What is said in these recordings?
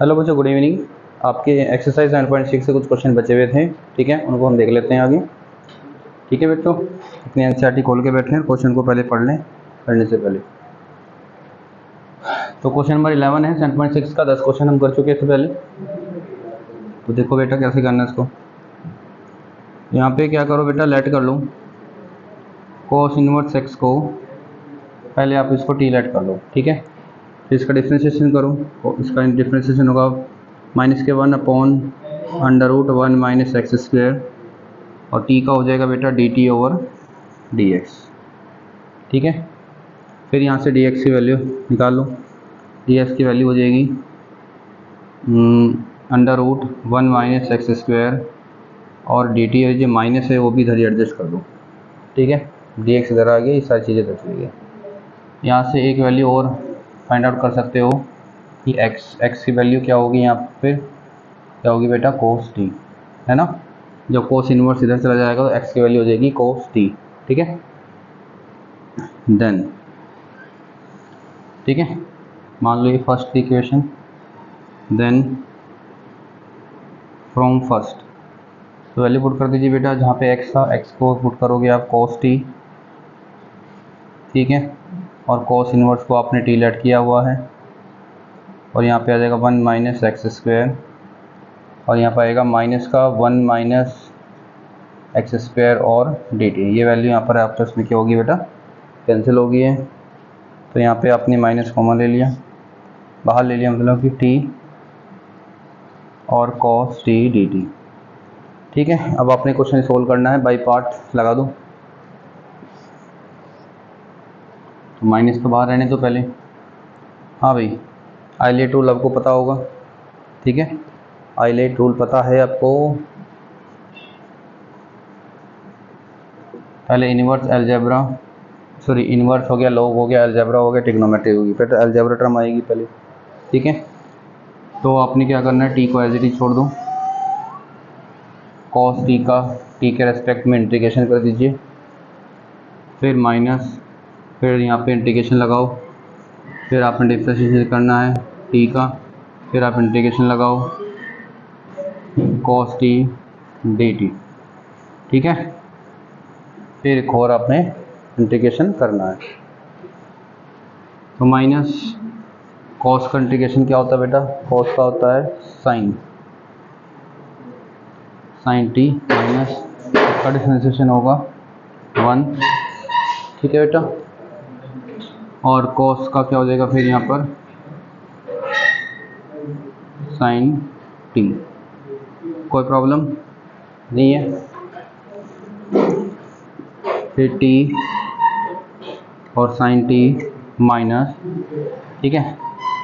Hello बच्चों, good evening. आपके exercise 9.6 से कुछ क्वेश्चन बचे हुए थे, ठीक है, उनको हम देख लेते हैं आगे। ठीक है बच्चों, अपनी एनसीईआरटी खोल के बैठे हैं, क्वेश्चन को पहले पढ़ लें पढ़ने से पहले। तो क्वेश्चन नंबर 11 है 7.6 का, 10 क्वेश्चन हम कर चुके हैं इससे पहले। तो देखो बेटा कैसे करना है इसको। यहाँ पे क्या करो बेटा, लेट कर लो कोस इनवर्स एक्स को, पहले आप इसको टी लेट कर लो, ठीक है। फिर इसका डिफ्रेंशिएशन करो, तो इसका डिफ्रेंशिएशन होगा -1/√1 माइनस एक्स स्क्वायर, और टी का हो जाएगा बेटा dt/dx, ठीक है। फिर यहाँ से dx की वैल्यू निकाल लो, dx की वैल्यू हो जाएगी √1 माइनस एक्स स्क्वायर, और dt जो माइनस है वो भी इधर ही एडजस्ट कर दो, ठीक है। dx इधर आ गया, ये सारी चीज़ें इधर चली गई। यहाँ से एक वैल्यू और फाइंड आउट कर सकते हो कि x की वैल्यू क्या होगी, यहाँ फिर क्या होगी बेटा कोस टी, है ना। जब कोस इनवर्स इधर चला जाएगा तो x की वैल्यू हो जाएगी कोस टी, ठीक है। देन ठीक है, मान लो ये first equation, then from first तो वैल्यू पुट कर दीजिए बेटा, जहाँ पे x था x को पुट करोगे आप कोस टी, ठीक है, और कोस इनवर्स को आपने टी लेट किया हुआ है, और यहाँ पे आ जाएगा 1 माइनस एक्स स्क्वायर, और यहाँ पर आएगा माइनस का 1 माइनस एक्स स्क्वायर और डी टी। ये वैल्यू यहाँ पर आपस में क्या होगी बेटा, कैंसिल होगी है। तो यहाँ पे आपने माइनस कॉमन ले लिया, बाहर ले लिया, मतलब कि टी और कॉस टी डी टी, ठीक है। अब आपने क्वेश्चन सोल्व करना है, बाई पार्ट लगा दो। तो माइनस तो बाहर रहने दो पहले। हाँ भाई, आइलेट रूल आपको पता होगा, ठीक है, आइलेट रूल पता है आपको। पहले इनवर्स अलजेब्रा, सॉरी इनवर्स हो गया, लॉग हो गया, अलजेब्रा हो गया, ट्रिग्नोमेट्री होगी, फिर अलजेब्रा टर्म आएगी पहले, ठीक है। तो आपने क्या करना है, टी को एज इट इज छोड़ दो, कॉस टी का टी के रेस्पेक्ट में इंटीग्रेशन कर दीजिए, फिर माइनस, फिर यहाँ पे इंटीग्रेशन लगाओ, फिर आपने डिफरेंशिएशन करना है टी का, फिर आप इंटीग्रेशन लगाओ कॉस टी डी टी, ठीक है। फिर एक और आपने इंटीग्रेशन करना है। तो माइनस कॉस का इंटीग्रेशन क्या होता है बेटा, कॉस का होता है साइन टी, माइनस का डिफरेंशिएशन होगा 1, ठीक है बेटा, और कॉस का क्या हो जाएगा फिर यहाँ पर साइन टी। कोई प्रॉब्लम नहीं है। फिर टी और साइन टी माइनस, ठीक है।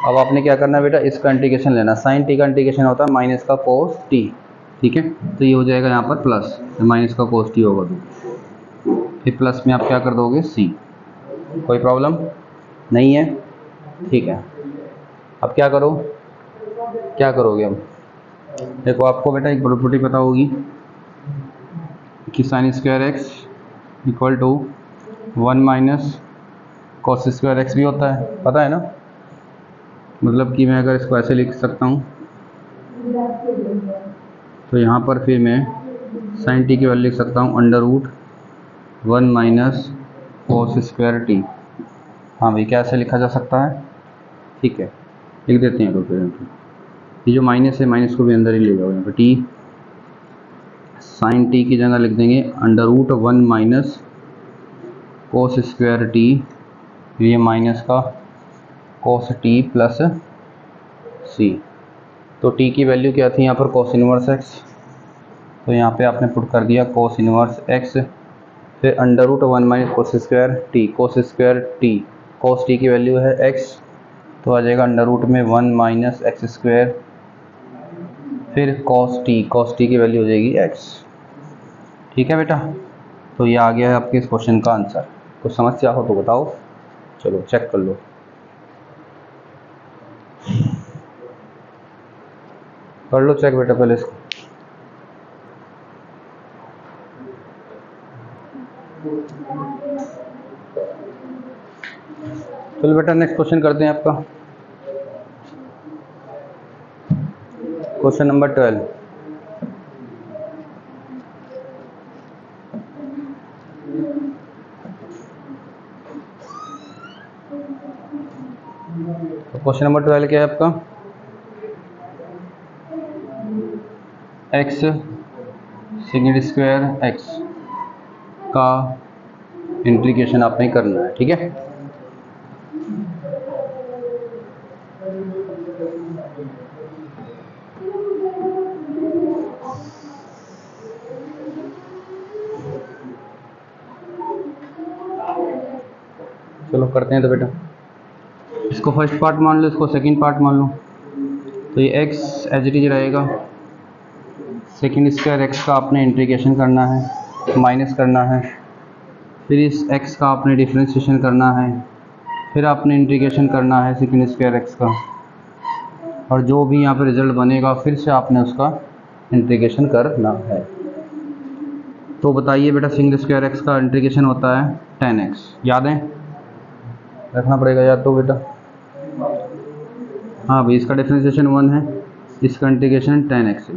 अब आपने क्या करना है बेटा, इसका इंटीग्रेशन लेना, साइन टी का इंटीग्रेशन होता है माइनस का कोस टी, ठीक है। तो ये हो जाएगा यहाँ पर प्लस, माइनस का कोस टी होगा, तो फिर प्लस में आप क्या कर दोगे सी। कोई प्रॉब्लम नहीं है, ठीक है। अब क्या करो, क्या करोगे अब देखो, आपको बेटा एक प्रॉपर्टी पता होगी कि sine square x equal to 1 minus cos square x भी होता है, पता है ना। मतलब कि मैं अगर इसको ऐसे लिख सकता हूँ, तो यहाँ पर फिर मैं साइन टी की वैल्यू लिख सकता हूँ √1 माइनस कॉस स्क्वायर टी। हाँ भाई, कैसे लिखा जा सकता है, ठीक है, लिख देते हैं। तो फिर ये जो माइनस है, माइनस को भी अंदर ही ले जाओ, यहाँ पर टी, साइन टी की जगह लिख देंगे √1 माइनस कोस स्क्वायर टी, ये माइनस का कोस टी प्लस सी। तो टी की वैल्यू क्या थी यहाँ पर, कोस इनवर्स एक्स, तो यहाँ पे आपने पुट कर दिया कोस इनवर्स एक्स, फिर √1 minus cos square t, cos square t, cos t की वैल्यू है एक्स, तो आ जाएगा √1 माइनस एक्स स्क्वायर, फिर कॉस टी की वैल्यू हो जाएगी एक्स, ठीक है बेटा। तो ये आ गया है आपके इस क्वेश्चन का आंसर। कुछ समस्या हो तो बताओ, चलो चेक कर लो। कर लो चेक बेटा पहले इसको। चलो बेटा नेक्स्ट क्वेश्चन करते हैं आपका। Question number 12। तो क्वेश्चन नंबर 12 क्या है आपका? एक्स सेकंड स्क्वायर एक्स का इंटीग्रेशन आपने करना है, ठीक है। चलो करते हैं तो बेटा, इसको फर्स्ट पार्ट मान लो, इसको सेकंड पार्ट मान लो। तो ये x एज इट इज रहेगा, सेकंड स्क्वायर x का आपने इंटीग्रेशन करना है, माइनस करना है, फिर इस x का आपने डिफरेंशिएशन करना है, फिर आपने इंटीग्रेशन करना है सेकंड स्क्वायर x का, और जो भी यहाँ पे रिजल्ट बनेगा फिर से आपने उसका इंटीग्रेशन करना है। तो बताइए बेटा, सेकंड स्क्वायर x का इंटीग्रेशन होता है 10x, याद है, रखना पड़ेगा याद तो बेटा। हाँ भाई, इसका डिफरेंशिएशन 1 है, इसका इंटीग्रेशन 10x है,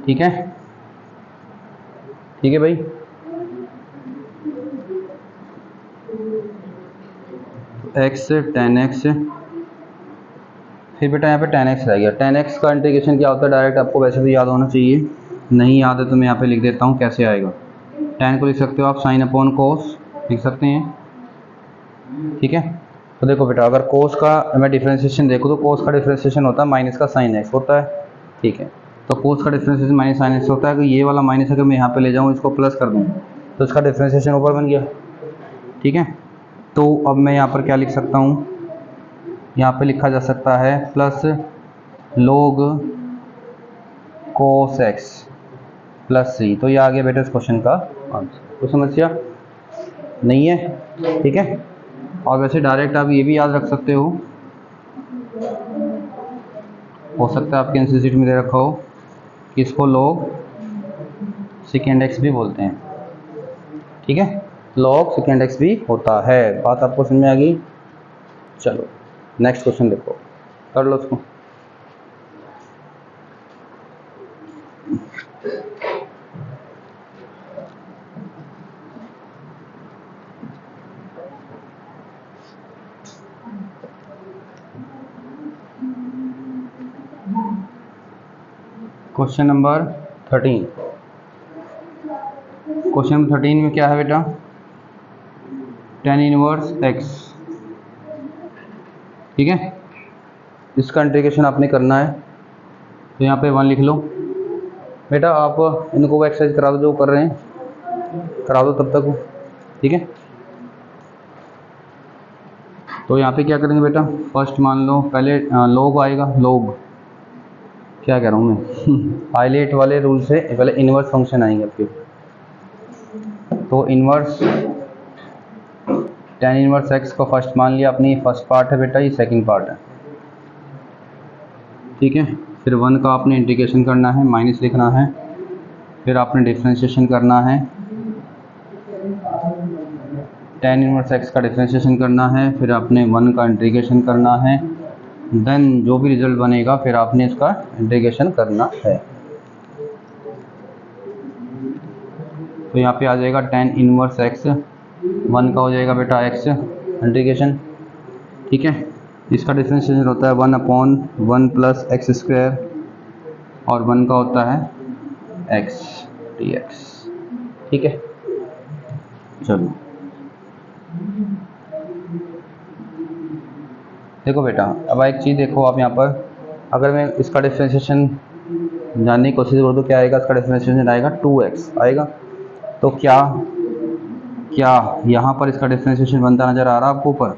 ठीक है, ठीक है भाई। x 10x, फिर बेटा यहाँ पे 10x रह गया। 10x का इंटीग्रेशन क्या होता है, डायरेक्ट आपको वैसे भी याद होना चाहिए, नहीं याद है तो मैं यहाँ पे लिख देता हूँ कैसे आएगा। 10 को लिख सकते हो आप साइन अपॉन कोस, लिख सकते हैं, ठीक है। तो देखो बेटा, अगर कोस का मैं डिफरेंशिएशन देखूँ तो कोस का डिफरेंशिएशन होता है माइनस का साइन एक्स होता है, ठीक है। तो कोस का डिफरेंशिएशन माइनस साइन एक्स होता है, तो ये वाला माइनस अगर मैं यहाँ पे ले जाऊँ, इसको प्लस कर दूँ तो इसका डिफरेंशिएशन ऊपर बन गया, ठीक है। तो अब मैं यहाँ पर क्या लिख सकता हूँ, यहाँ पे लिखा जा सकता है plus log cos x plus c. तो ये आ गया बेटा इस क्वेश्चन का आंसर। कोई समस्या नहीं है, ठीक है। और वैसे डायरेक्ट आप ये भी याद रख सकते हो सकता है आपके इंस्टीट्यूट में दे रखा हो कि इसको log सेकेंड एक्स भी बोलते हैं, ठीक है, log सेकेंड एक्स भी होता है। बात आपको समझ में आ गई। चलो नेक्स्ट क्वेश्चन देखो, कर लो उसको। Question number 13। क्वेश्चन नंबर 13 में क्या है बेटा, tan इनवर्स x, ठीक है, इसका इंटीग्रेशन आपने करना है। तो यहाँ पे 1 लिख लो बेटा, आप इनको एक्सरसाइज करा दो, जो कर रहे हैं करा दो तब तक, ठीक है। तो यहाँ पे क्या करेंगे बेटा, फर्स्ट मान लो पहले log आएगा, log क्या कह रहा हूँ मैं हाईलाइट वाले रूल से पहले इनवर्स फंक्शन आएंगे आपके। तो इनवर्स tan इनवर्स x को फर्स्ट मान लिया आपने, ये फर्स्ट पार्ट है बेटा, ये सेकंड पार्ट है, ठीक है। फिर 1 का आपने इंटीग्रेशन करना है, माइनस लिखना है, फिर आपने डिफरेंशिएशन करना है, tan इनवर्स x का डिफरेंशिएशन करना है, फिर आपने 1 का इंटीग्रेशन करना है, देन जो भी रिजल्ट बनेगा फिर आपने इसका इंटीग्रेशन करना है। तो यहाँ पे आ जाएगा tan इनवर्स x, 1 का हो जाएगा बेटा x इंटीग्रेशन, ठीक है। इसका डिफरेंशिएशन होता है 1/1 प्लस एक्स स्क्वायर, और 1 का होता है x dx, ठीक है। चलो देखो बेटा, अब एक चीज़ देखो आप यहाँ पर, अगर मैं इसका डिफरेंशिएशन जानने की कोशिश करूँ तो क्या आएगा, इसका डिफरेंशिएशन आएगा 2x आएगा। तो क्या यहाँ पर इसका डिफरेंशिएशन बनता नज़र आ रहा है आपको ऊपर,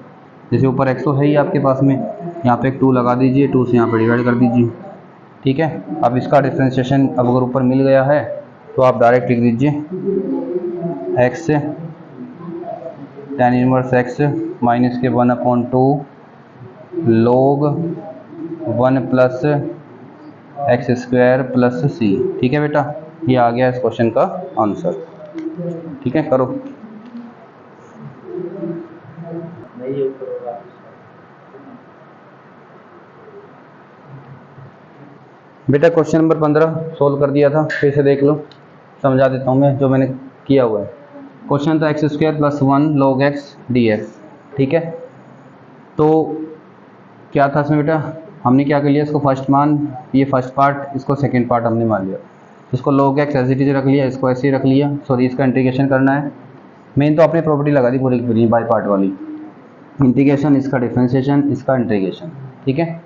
जैसे ऊपर x तो है ही आपके पास में, यहाँ पे एक 2 लगा दीजिए, 2 से यहाँ पे डिवाइड कर दीजिए, ठीक है। अब इसका डिफरेंशिएशन अब अगर ऊपर मिल गया है तो आप डायरेक्ट लिख दीजिए x से tan इनवर्स x माइनस के 1/2 log 1 plus x square plus c, ठीक है बेटा। ये आ गया इस क्वेश्चन का आंसर, ठीक है, करो। बेटा क्वेश्चन नंबर 15 सोल्व कर दिया था, फिर से देख लो, समझा देता हूँ मैं जो मैंने किया हुआ है। क्वेश्चन था x² + 1 log x dx, ठीक है। तो क्या था इसमें बेटा, हमने क्या कर लिया, इसको फर्स्ट मान, ये फर्स्ट पार्ट, इसको सेकंड पार्ट हमने मान लिया। इसको log x as it is रख लिया, इसको ऐसे ही रख लिया, सॉरी इसका इंटीग्रेशन करना है। मेन तो अपनी प्रॉपर्टी लगा दी पूरी की पूरी बाय पार्ट वाली, इंटीग्रेशन, इसका डिफरेंशिएशन, इसका इंटीग्रेशन, ठीक है।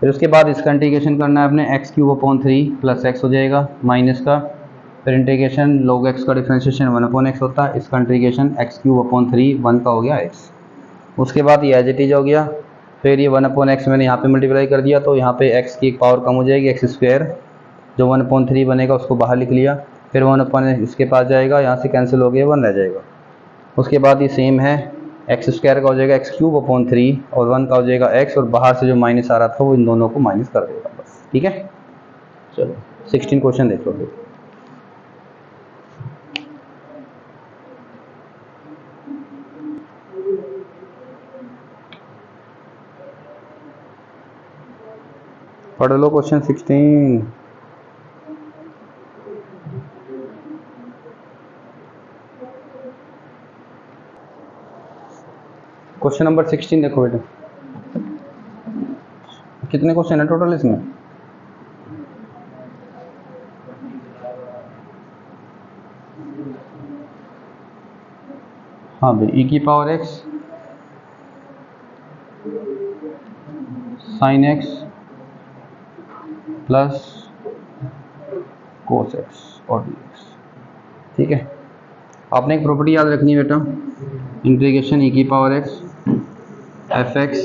फिर उसके बाद इसका इंटीग्रेशन करना है अपने x³ + x हो जाएगा माइनस का, फिर इंटीग्रेशन log x का डिफरेंशिएशन 1/x होता है, इसका इंटीग्रेशन x³ 1 का हो गया x। उसके बाद ये एज इट इज हो गया, फिर ये 1/x मैंने यहाँ पे मल्टीप्लाई कर दिया, तो यहाँ पे x की एक पावर कम हो जाएगी, x², जो 1/3 बनेगा उसको बाहर लिख लिया, फिर 1 इसके पास जाएगा, यहाँ से कैंसिल हो गया, 1 रह जाएगा। उसके बाद ये सेम है, x² का हो जाएगा x³ और 1 का हो जाएगा x, और बाहर से जो माइनस आ रहा था वो इन दोनों को माइनस कर देगा बस, ठीक है। चलो 16 क्वेश्चन देख लो। पढ़ लो क्वेश्चन 16। क्वेश्चन नंबर 16 देखो बेटा, कितने क्वेश्चन है टोटल इसमें? हाँ भाई, e⁻x sin x plus cos x और dx, ठीक है। आपने एक प्रॉपर्टी याद रखनी है बेटा, इंटीग्रेशन e⁻x fx,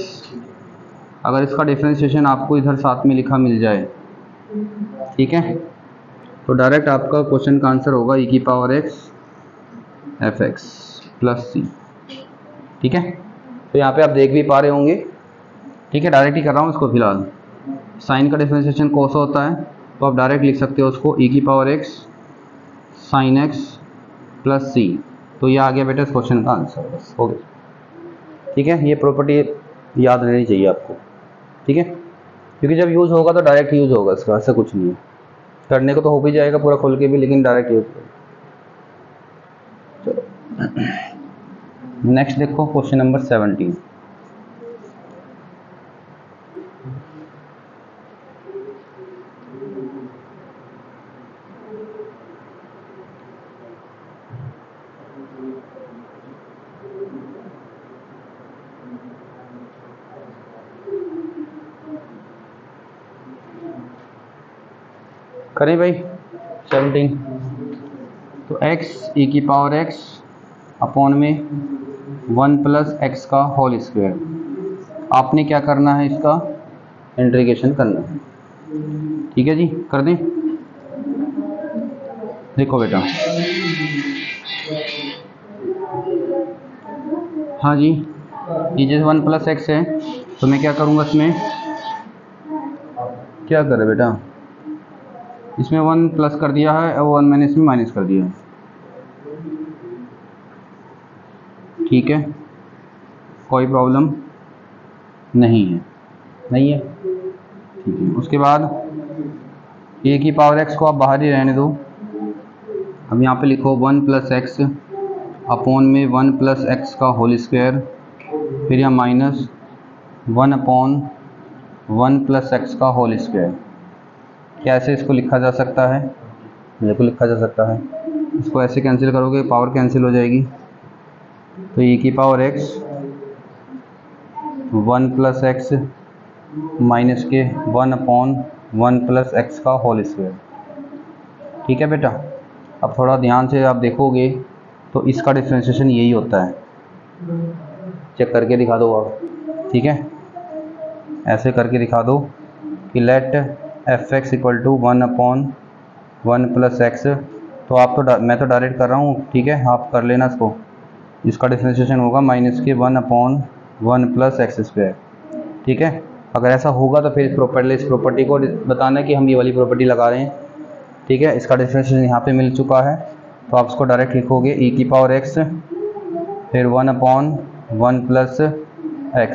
अगर इसका डिफरेंशिएशन आपको इधर साथ में लिखा मिल जाए, ठीक है, तो डायरेक्ट आपका क्वेश्चन का आंसर होगा e⁻x fx + c, ठीक है। तो यहाँ पे आप देख भी पा रहे होंगे, ठीक है, डायरेक्ट ही कर रहा हूँ इसको फिलहाल। साइन का डिफरेंशिएशन कोस होता है, तो आप डायरेक्ट लिख सकते हो उसको e⁻x sin x + c, तो ये आ गया बेटा इस क्वेश्चन का आंसर, बस हो गया, ठीक है। ये प्रॉपर्टी याद रहनी चाहिए आपको, ठीक है, क्योंकि जब यूज़ होगा तो डायरेक्ट यूज़ होगा इसका, ऐसा कुछ नहीं है। करने को तो हो भी जाएगा पूरा खोल के भी, लेकिन डायरेक्ट यूज़ होगा। चलो नेक्स्ट देखो क्वेश्चन नंबर 17। करें भाई 17। तो x e⁻x अपॉन में 1 + x का होल स्क्वायर, आपने क्या करना है, इसका इंटीग्रेशन करना है, ठीक है जी, कर दें। देखो बेटा, हाँ जी, ये जैसे 1 + x है, तो मैं क्या करूँगा, इसमें क्या करे बेटा, इसमें 1 प्लस कर दिया है और 1 मैंने इसमें माइनस कर दिया है, ठीक है, कोई प्रॉब्लम नहीं है, नहीं है, ठीक है। उसके बाद e⁻x को आप बाहर ही रहने दो, अब यहाँ पे लिखो 1 + x अपॉन में 1 + x का होल स्क्वायर, फिर यहाँ माइनस 1/1 + x का होल स्क्वायर। कैसे इसको लिखा जा सकता है, बिल्कुल लिखा जा सकता है, इसको ऐसे कैंसिल करोगे, पावर कैंसिल हो जाएगी, तो e⁻x 1 + x माइनस के 1/1 + x का होल स्क्वायर, ठीक है बेटा। अब थोड़ा ध्यान से आप देखोगे तो इसका डिफरेंशिएशन यही होता है, चेक करके दिखा दो आप, ठीक है, ऐसे करके दिखा दो कि लेट fx = 1/1 + x, तो आप तो मैं तो डायरेक्ट कर रहा हूँ, ठीक है, आप कर लेना इसको। इसका डिफरेंशिएशन होगा माइनस के 1/1 + x², ठीक है। अगर ऐसा होगा तो फिर इस प्रॉपर्टी को बताना कि हम ये वाली प्रॉपर्टी लगा रहे हैं, ठीक है। इसका डिफरेंशिएशन यहाँ पे मिल चुका है, तो आप इसको डायरेक्ट लिखोगे e⁻x फिर 1/1 + x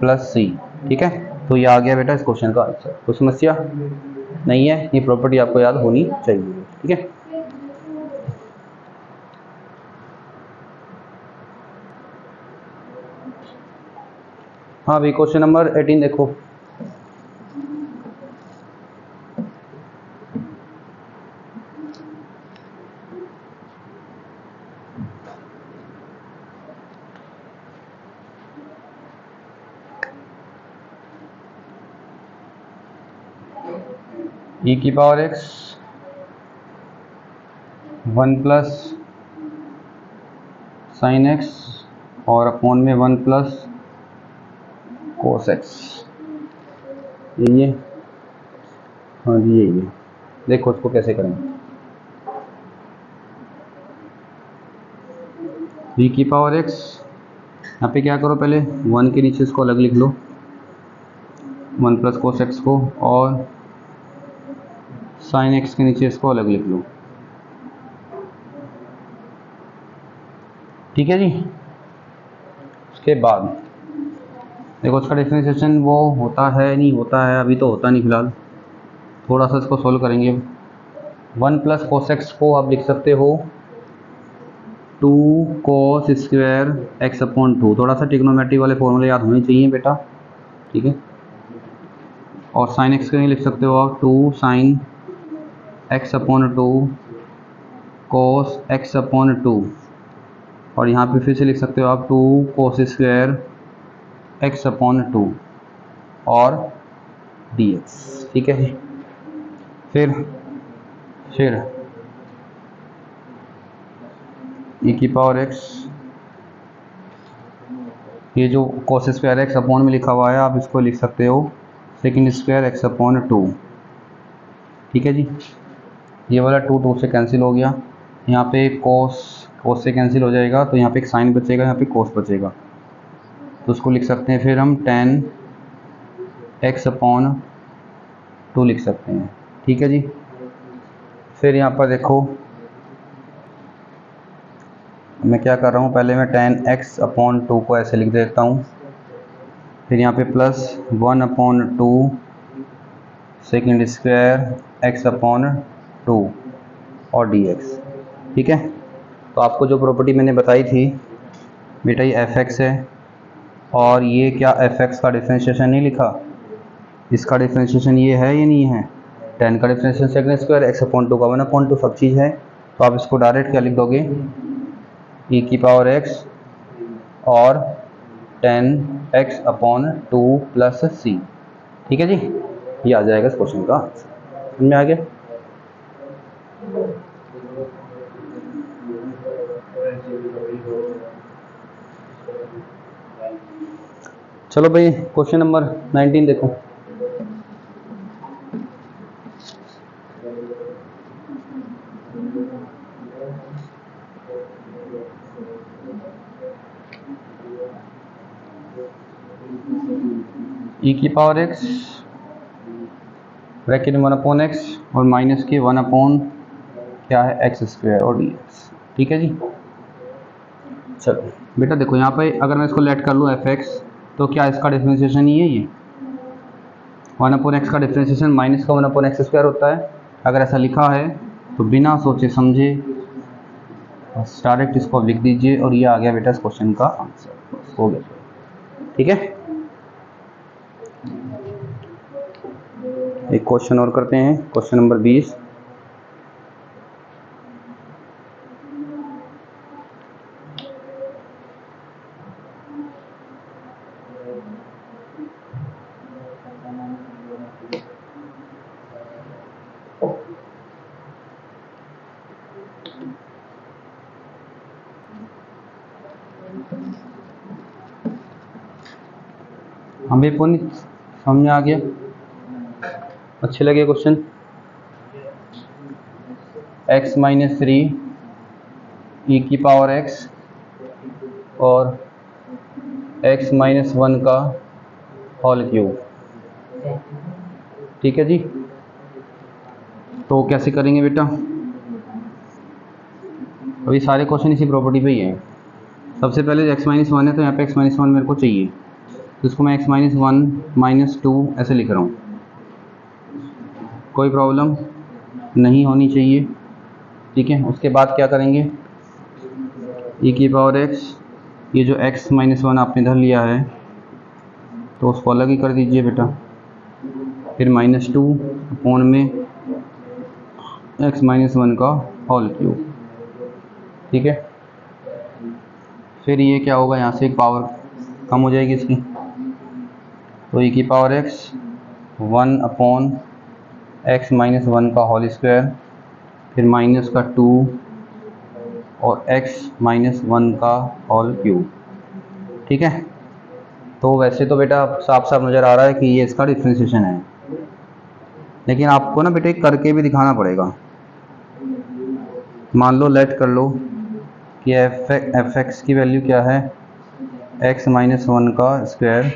+ c, ठीक है। तो ये आ गया बेटा इस क्वेश्चन का आंसर। कोई समस्या? नहीं है, ये प्रॉपर्टी आपको याद होनी चाहिए। ठीक है, हाँ भाई क्वेश्चन नंबर 18 देखो। e की power x 1 plus sign x और अपॉन में 1 प्लस कोस x, यही है। हाँ जी यही है। देखो उसको कैसे करेंगे। e की पावर x, यहाँ पे क्या करो, पहले 1 के नीचे इसको अलग लिख लो, 1 प्लस कोस x को, और साइन x के नीचे इसको अलग लिख लो। ठीक है जी। उसके बाद देखो उसका डिफरेंशिएशन वो होता है नहीं होता है, अभी तो होता नहीं फिलहाल, थोड़ा सा इसको सोल्व करेंगे। 1 प्लस कोस एक्स को आप लिख सकते हो 2 कोस स्क्वायर एक्स अपॉन 2। थोड़ा सा ट्रिग्नोमेट्री वाले फॉर्मूले याद होने चाहिए बेटा। ठीक है, और साइन एक्स के लिए लिख सकते हो आप 2 sine x upon 2 cos x upon 2, और यहाँ पे फिर से लिख सकते हो आप 2 कोस स्क्वायर एक्स अपॉन 2 और dx। ठीक है, फिर e की पावर x, ये जो कोस स्क्वायर एक्स अपॉन में लिखा हुआ है आप इसको लिख सकते हो सेकंड स्क्वायर एक्स अपॉन 2। ठीक है जी, ये वाला 2 से कैंसिल हो गया, यहाँ पे कोस से कैंसिल हो जाएगा, तो यहाँ पे एक साइन बचेगा, यहाँ पे कोस बचेगा, तो उसको लिख सकते हैं फिर हम tan x अपॉन 2 लिख सकते हैं। ठीक है जी, फिर यहाँ पर देखो मैं क्या कर रहा हूँ, पहले मैं tan x अपॉन 2 को ऐसे लिख देता हूँ, फिर यहाँ पे plus 1 upon 2 second square x upon 2 और dx। ठीक है, तो आपको जो प्रॉपर्टी मैंने बताई थी बेटा, ये fx है, और ये क्या fx का डिफरेंशिएशन नहीं लिखा, इसका डिफरेंशिएशन ये है या नहीं है, tan का differentiation second square x upon 2 का 1 अपॉन 2 सब चीज़ है, तो आप इसको डायरेक्ट क्या लिख दोगे, e की पावर x और tan x upon 2 plus c। ठीक है जी, ये आ जाएगा इस क्वेश्चन का आंसर। समझ में आ गया। चलो भाई क्वेश्चन नंबर 19 देखो। e की power x bracket 1 upon x और माइनस के 1 अपॉन क्या है एक्स स्क्वायर और dx। ठीक है जी, चलो बेटा देखो यहाँ पे अगर मैं इसको लेट कर लूँ fx, तो क्या इसका डिफरेंशिएशन ही है, ये 1 अपॉन एक्स का डिफरेंशिएशन माइनस का 1 अपॉन एक्स स्क्वायर होता है। अगर ऐसा लिखा है तो बिना सोचे समझे डायरेक्ट इसको लिख दीजिए, और ये आ गया बेटा इस क्वेश्चन का आंसर, हो गया। ठीक है, एक क्वेश्चन और करते हैं, क्वेश्चन नंबर 20। हमें पुण्य समझ में आ गया, अच्छे लगे क्वेश्चन। x माइनस 3 e की पावर x और x माइनस 1 का होल क्यूब। ठीक है जी, तो कैसे करेंगे बेटा, अभी सारे क्वेश्चन इसी प्रॉपर्टी पे ही हैं। सबसे पहले x माइनस 1 है, तो यहाँ पे x माइनस 1 मेरे को चाहिए, तो इसको मैं x माइनस 1 माइनस 2 ऐसे लिख रहा हूँ। कोई प्रॉब्लम नहीं होनी चाहिए। ठीक है, उसके बाद क्या करेंगे, e की पावर x, ये जो x माइनस 1 आपने इधर लिया है तो उसको अलग ही कर दीजिए बेटा, फिर -2 अपॉन में x माइनस 1 का होल क्यूब। ठीक है, फिर ये क्या होगा, यहाँ से एक पावर कम हो जाएगी इसकी, तो e की power x 1 upon x minus 1 का होल स्क्वायर, फिर माइनस का 2 और x माइनस 1 का होल क्यूब। ठीक है, तो वैसे तो बेटा साफ साफ नज़र आ रहा है कि ये इसका डिफ्रेंशिएशन है, लेकिन आपको ना बेटे करके भी दिखाना पड़ेगा। मान लो लेट कर लो कि एफ एक्स की वैल्यू क्या है, x माइनस 1 का स्क्वायर,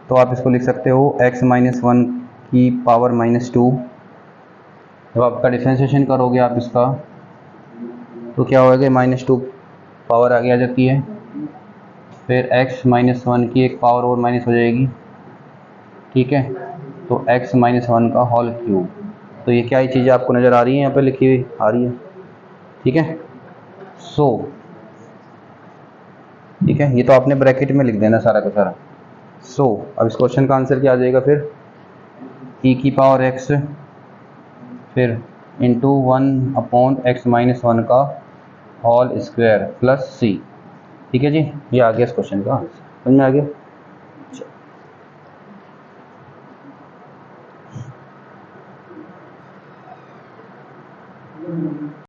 तो आप इसको लिख सकते हो x माइनस 1 की पावर -2। जब आपका डिफ्रेंशिएशन करोगे आप इसका तो क्या होगा, -2 पावर आगे आ जाती है, फिर x माइनस 1 की एक पावर और माइनस हो जाएगी। ठीक है, तो x माइनस 1 का होल क्यूब। तो ये क्या ही चीज़ें आपको नज़र आ रही है, यहाँ पे लिखी हुई आ रही है। ठीक है, ठीक है, ये तो आपने ब्रैकेट में लिख देना सारा का सारा। अब इस क्वेश्चन का आंसर क्या आ जाएगा फिर, e की पावर x फिर इंटू 1 अपॉन x माइनस 1 का होल स्क्वायर प्लस c। ठीक है जी, ये आ गया इस क्वेश्चन का आंसर, समझ में आ गया।